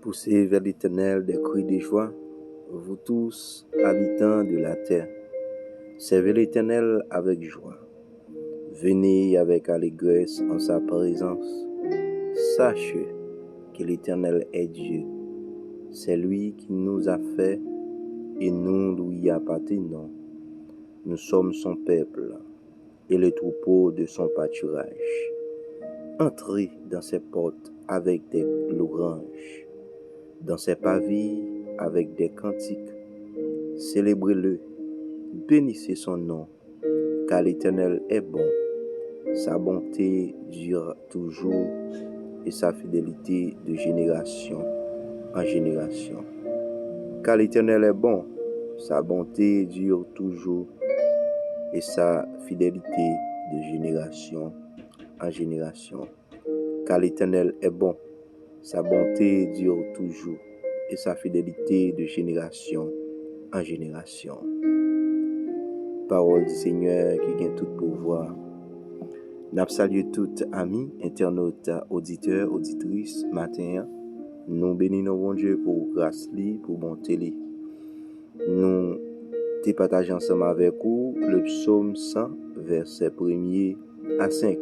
Poussez vers l'Éternel des cris de joie, vous tous, habitants de la terre. Servez l'Éternel avec joie. Venez avec allégresse en sa présence. Sachez que l'Éternel est Dieu. C'est lui qui nous a fait et nous lui appartenons. Nous sommes son peuple et le troupeau de son pâturage. Entrez dans ses portes avec des louanges, dans ses pavés avec des cantiques. Célébrez-le, bénissez son nom, car l'Éternel est bon. Sa bonté dure toujours et sa fidélité de génération en génération. Car l'Éternel est bon, sa bonté dure toujours et sa fidélité de génération en génération. Car l'Éternel est bon, sa bonté dure toujours et sa fidélité de génération en génération. Parole du Seigneur qui gagne tout pouvoir. N'a salué tout amis, internautes, auditeurs, auditrices, matin. Nous bénissons bon Dieu pour grâce li, pour bonté li. Nous te partageons ensemble avec vous le psaume 100, versets 1er à 5.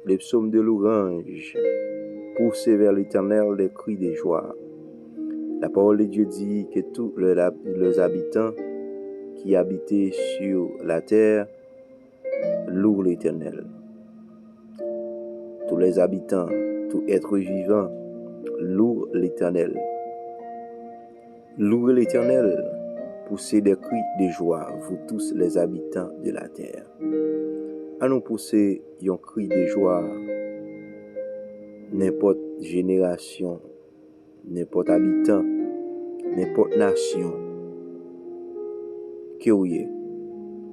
Le psaume de louange. Poussez vers l'Éternel des cris de joie. La parole de Dieu dit que tous les habitants qui habitaient sur la terre louent l'Éternel. Tous les habitants, tout être vivant louent l'Éternel. Louez l'Éternel, poussez des cris de joie, vous tous les habitants de la terre. Allons pousser un cri de joie, n'importe génération, n'importe habitant, n'importe nation, que vous êtes.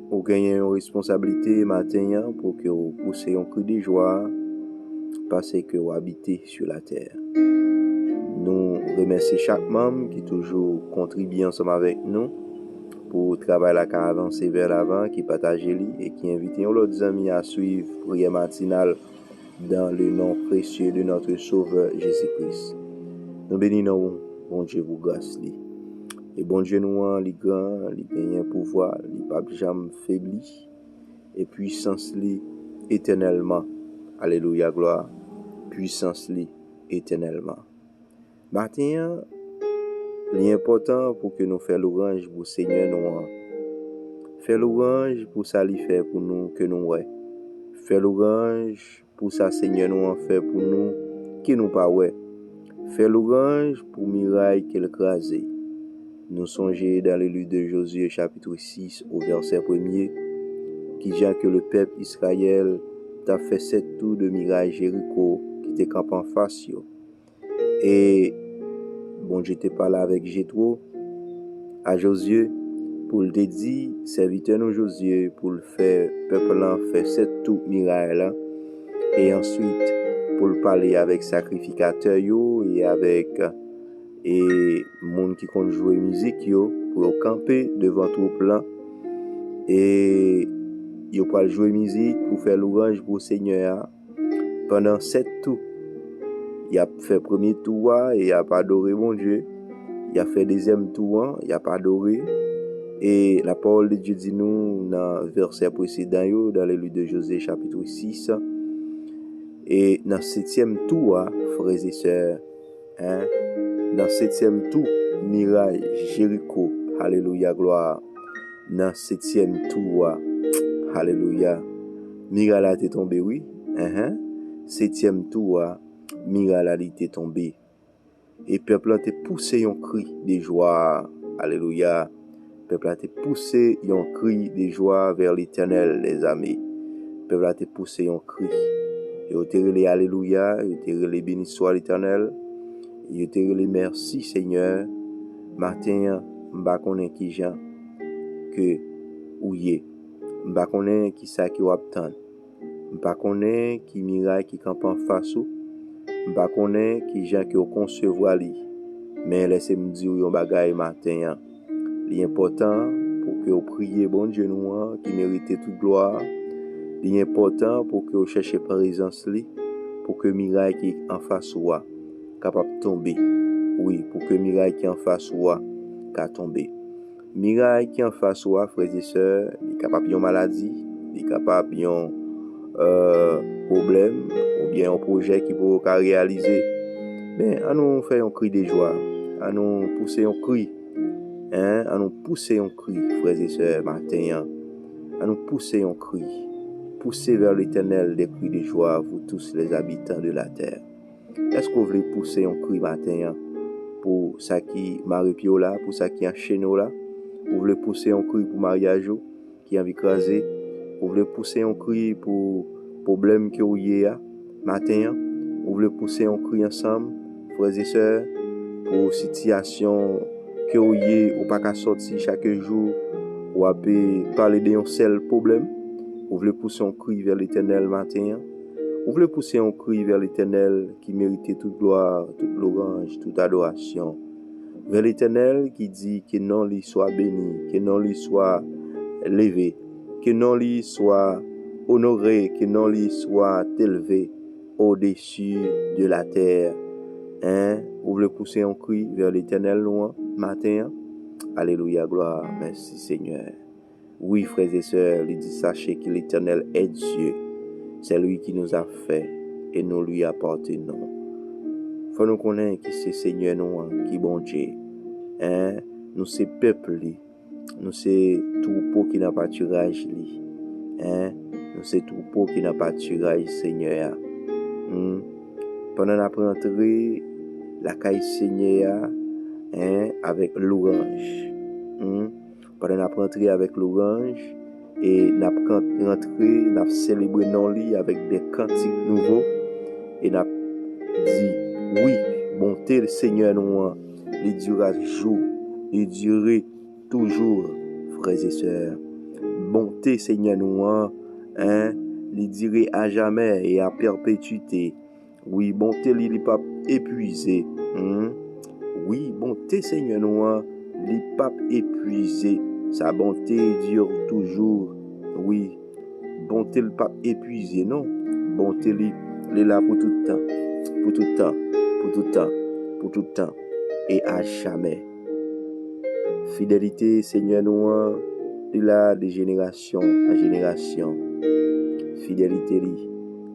Vous gagnez une responsabilité matin pour que vous poussiez un cri de joie parce que vous habitez sur la terre. Nous remercions chaque membre qui toujours contribue ensemble avec nous pour travailler la caravane vers l'avant, qui partage et qui invite nos amis à suivre prière matinale dans le nom précieux de notre Sauveur Jésus-Christ. Nous bénissons, bon Dieu, vous grâce. Et bon Dieu, nous, les grands, les gagnants pouvoir, les papes jamais faiblis, et puissance li éternellement. Alléluia, gloire. Puissance li éternellement. Matin, l'important pour que nous fassions l'orange pour Seigneur nous. Faire l'orange pour ça lui fait pour nous que nous ouais. Faire l'orange pour ça Seigneur nous en fait pour nous qui nous pas ouais. Faire l'orange pour miraille qu'elle crasé. Nous songeons dans le livre de Josué chapitre 6 au verset 1er qui dit que le peuple Israël t'a fait 7 tours de miraille Jéricho qui était campé en face. Et bon Dieu te parle avec Jétro à Josué pour le dire serviteur nous Josué pour le faire peuple là fait 7 tours miraille là et ensuite pour le parler avec sacrificateur yo et avec et monde qui compte jouer musique yo pour camper devant tout plan et yo pour jouer musique pour faire louange pour Seigneur pendant 7 tours. Il a fait premier tour et il a pas adoré mon Dieu. Il a fait deuxième tour, il a pas adoré. Et la parole de Dieu dit nous dans verset précédent dans le livre de Josué chapitre 6 et dans 7e tour frères et sœurs dans 7e tour miraille Jéricho, alléluia gloire. Dans 7e tour, alléluia, miraille a été tombé, oui. 7e tour, miraille a été tombé. Et peuple a été poussé un cri de joie, alléluia. Peuple a été poussé un cri de joie vers l'Éternel, les amis. Peuple a été poussé un cri. Et au terre les alléluia, et au terre les béni soit l'Éternel. Je te remercie Seigneur. Matin, m'ba konnen ki jan que ou ye. M'ba konnen ki sa ki wap tan. M'ba konnen ki miraille qui camp en face ou. M'ba konnen ki jan ki ou concevoir li. Mais laissez-moi dire yon bagay matin. L'important pour que vous priez bon Dieu nous qui mérite toute gloire. L'important pour que vous cherchiez présence li pour que miraille qui en face ou capable de tomber. Oui, pour que miraille qui en face soit qu'à tomber. Miraille qui en face soit, frères et sœurs, il est capable de maladie, il est capable de problème, ou bien un projet qui peut réaliser. Mais à nous faire un cri de joie, à nous pousser un cri, à nous pousser un cri, frères et sœurs, matin, à nous pousser un cri, pousser vers l'Éternel des cris de joie, vous tous les habitants de la terre. Est-ce que vous voulez pousser un cri matin pour ça qui Marie-Pio là, pour ça qui enchaîne là? Vous voulez pousser un cri pour mariage qui a écrasé? Vous voulez pousser un cri pour problème que vous avez matin? Vous voulez pousser un cri ensemble, frères et sœurs, pour situation que vous avez ou pas qu'à sortir chaque jour, ou à parler d'un seul problème? Vous voulez pousser un cri vers l'Éternel matin? Vous voulez pousser un cri vers l'Éternel qui mérite toute gloire, toute louange, toute adoration? Vers l'Éternel qui dit que non lui soit béni, que non lui soit levé, que non lui soit honoré, que non lui soit élevé au-dessus de la terre. Vous voulez pousser un cri vers l'Éternel loin matin? Alléluia, gloire, merci Seigneur. Oui, frères et sœurs, il dit, sachez que l'Éternel est Dieu. C'est lui qui nous a fait et nous lui appartenons. Faut nous connaître que c'est Seigneur nous qui bon Dieu. Nous c'est peuple, nous c'est troupeau qui n'a pas tirage li. Nous c'est troupeau qui n'a pas tirage Seigneur. Pendant la rentrée, la caille Seigneur avec l'orange. Pendant la rentrée avec l'orange et n'a rentré, n'a célébré non lit avec des cantiques nouveaux et n'a dit oui, bonté le Seigneur nous, il durera jour, il durerait toujours, frères et sœurs. Bonté Seigneur nous, il dirait à jamais et à perpétuité. Oui, bonté il n'est pas épuisé. Oui, bonté Seigneur nous, il n'est pas épuisé. Sa bonté dure toujours. Oui, bonté il n'est pas épuisé, non. Bonté il est là pour tout le temps. Pour tout le temps. Pour tout le temps. Pour tout le temps. Et à jamais. Fidélité, Seigneur, nous, il est là de génération en génération. Fidélité,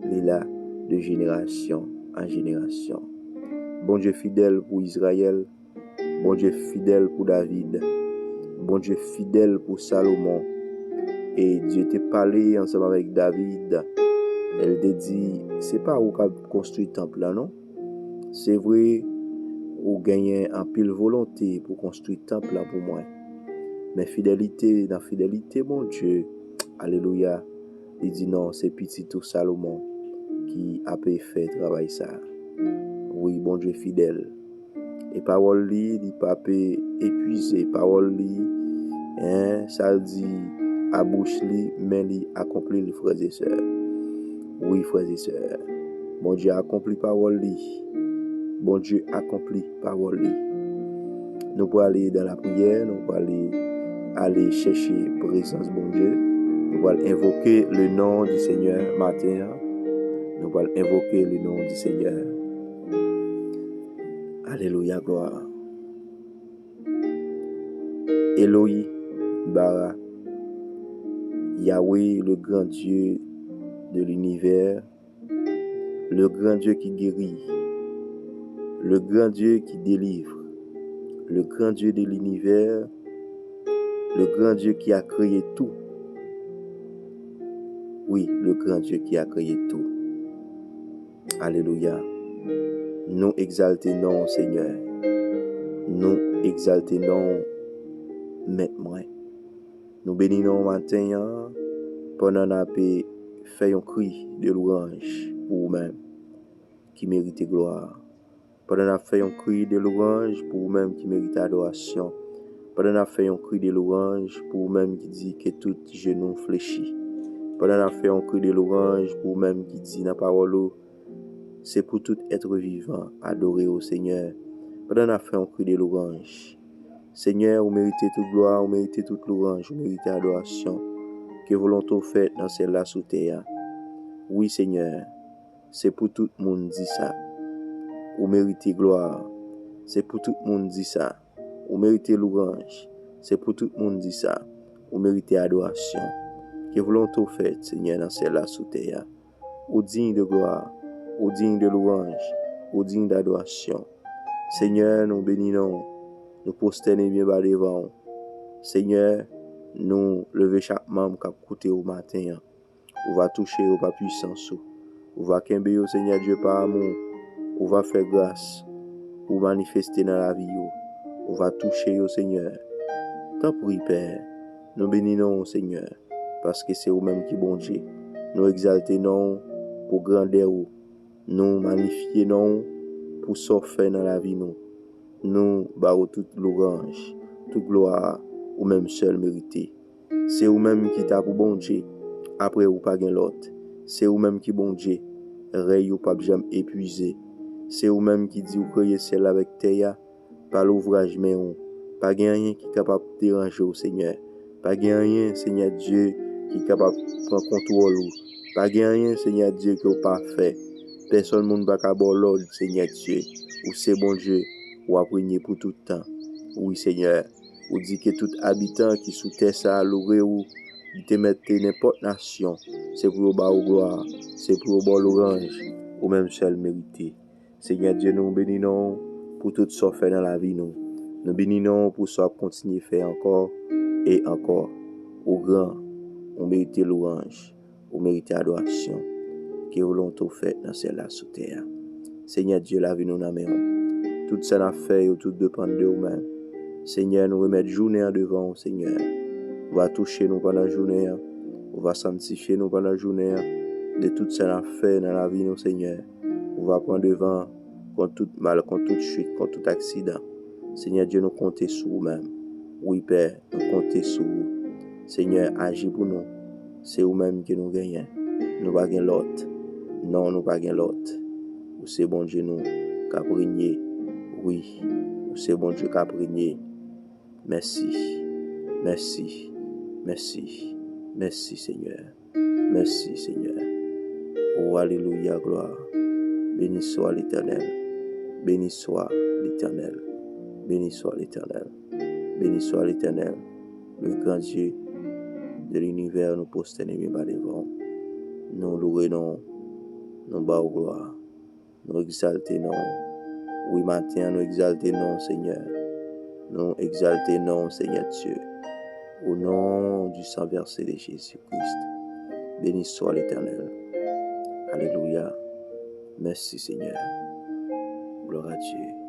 il est là de génération en génération. Bon Dieu fidèle pour Israël. Bon Dieu fidèle pour David. Bon Dieu fidèle pour Salomon. Et Dieu t'a parlé ensemble avec David. Elle t'a dit, c'est pas où qu'a construit le temple là, non? C'est vrai, ou gagner en pile volonté pour construire le temple là pour moi. Mais fidélité, dans fidélité, mon Dieu, alléluia, il dit non, c'est petit tout Salomon qui a fait travail ça. Oui, bon Dieu fidèle. Et parole li, il pas épuisé, parole li, ça dit à bouche li, mais li accomplit les frères et sœurs. Oui, frères et sœurs. Bon Dieu accomplit parole li. Bon Dieu accomplit parole li. Nous pouvons aller dans la prière, nous pouvons aller chercher présence bon Dieu. Nous pouvons invoquer le nom du Seigneur matin. Nous pouvons invoquer le nom du Seigneur. Alléluia, gloire. Elohim, Bara, Yahweh, le grand Dieu de l'univers, le grand Dieu qui guérit, le grand Dieu qui délivre, le grand Dieu de l'univers, le grand Dieu qui a créé tout. Oui, le grand Dieu qui a créé tout. Alléluia. Nous exaltons, Seigneur. Nous exaltons maintenant. Nous bénissons matin pendant qu'on fait un cri de louange pour vous-même qui mérite gloire. Pendant qu'on fait un cri de louange pour vous-même qui mérite adoration. Pendant qu'on fait un cri de louange pour vous-même qui dit que tout genou fléchit. Pendant qu'on fait un cri de louange pour vous-même qui dit dans la parole, c'est pour tout être vivant, adorer au Seigneur. Pendant qu'on fait un cri de louange. Seigneur, vous méritez toute gloire, vous méritez toute louange, vous méritez adoration. Que volonté faite dans celle-là sous terre. Oui, Seigneur, c'est pour tout le monde dit ça. Vous méritez gloire, C'est pour tout le monde dit ça. Ou méritez louange. C'est pour tout le monde dit ça. Ou méritez adoration. Que volonté faite, Seigneur, dans celle-là sous terre. Ou digne de gloire, ou digne de louange, ou digne d'adoration. Seigneur, nous bénissons, nous prosternons bien bas devant. Seigneur, nous levons chaque membre qui a coûté au matin. On va toucher au pas puissance. On va quimber au Seigneur Dieu par amour. On va faire grâce. Ou manifester dans la vie. On va toucher au Seigneur. Tant pis, Père. Nous bénissons, Seigneur, parce que c'est vous-même qui bon Dieu. Nous exaltons pour grandeur. Nous magnifions pour sortir dans la vie. Nous barrons toute louange, toute gloire, ou même seul mérité. C'est vous-même qui t'a pour bon Dieu. Après, ou pas l'autre. C'est vous-même qui bon Dieu. Rey ou pas jamais épuisé. C'est vous-même qui dit ou créer ciel avec terre, par l'ouvrage mais on. Pas rien qui est capable de déranger au Seigneur. Pas rien, Seigneur Dieu, qui est capable de prendre contrôle. Pas rien, Seigneur Dieu, qui est parfait. Personne ne va pas l'ordre, Seigneur Dieu. Ou c'est bon Dieu, ou à prier pour tout le temps. Oui, Seigneur. Ou dit que tout habitant qui sous terre ça a loué ou il te mette n'importe nation. C'est pour au bas au gloire. C'est pour au bas l'orange. Ou même seul mérité. Seigneur Dieu, nous bénissons pour tout ce qu'on fait dans la vie. Nous bénissons pour ce qu'on continue à faire encore et encore. Au grand, on mérite louange. On mérite adoration. Que volonté fait dans celle-là sous terre. Seigneur Dieu, la vie nous n'a main. Tout ça n'a fait ou tout dépend de nous-mêmes. Seigneur, nous remettons journée devant, Seigneur. On va toucher nous pendant la journée. On va sanctifier nous pendant la journée. De tout ça n'a fait dans la vie, nous, Seigneur. On va prendre devant contre tout mal, contre toute chute, contre tout accident. Seigneur Dieu, nous comptons sur vous-même. Oui, Père, nous comptons sur vous. Seigneur, agis pour nous. C'est vous-même qui nous gagnons. Nous ne gagnons pas l'autre. Non, nous ne gagnons pas l'autre. Ou c'est bon Dieu nous qui a régné. Oui, ou c'est bon Dieu qui a régné. Merci. Merci. Merci. Merci, Seigneur. Merci, Seigneur. Oh, alléluia, gloire. Béni soit l'Éternel. Béni soit l'Éternel. Béni soit l'Éternel. Béni soit l'Éternel. Le grand Dieu de l'univers nous prosternons bien bas devant. Nous louons, nous bas au gloire. Nous exaltons. Oui, matin, nous exaltons, Seigneur. Nous exaltons, Seigneur Dieu. Au nom du sang versé de Jésus-Christ. Béni soit l'Éternel. Alléluia. Merci, Seigneur. Gloire à Dieu.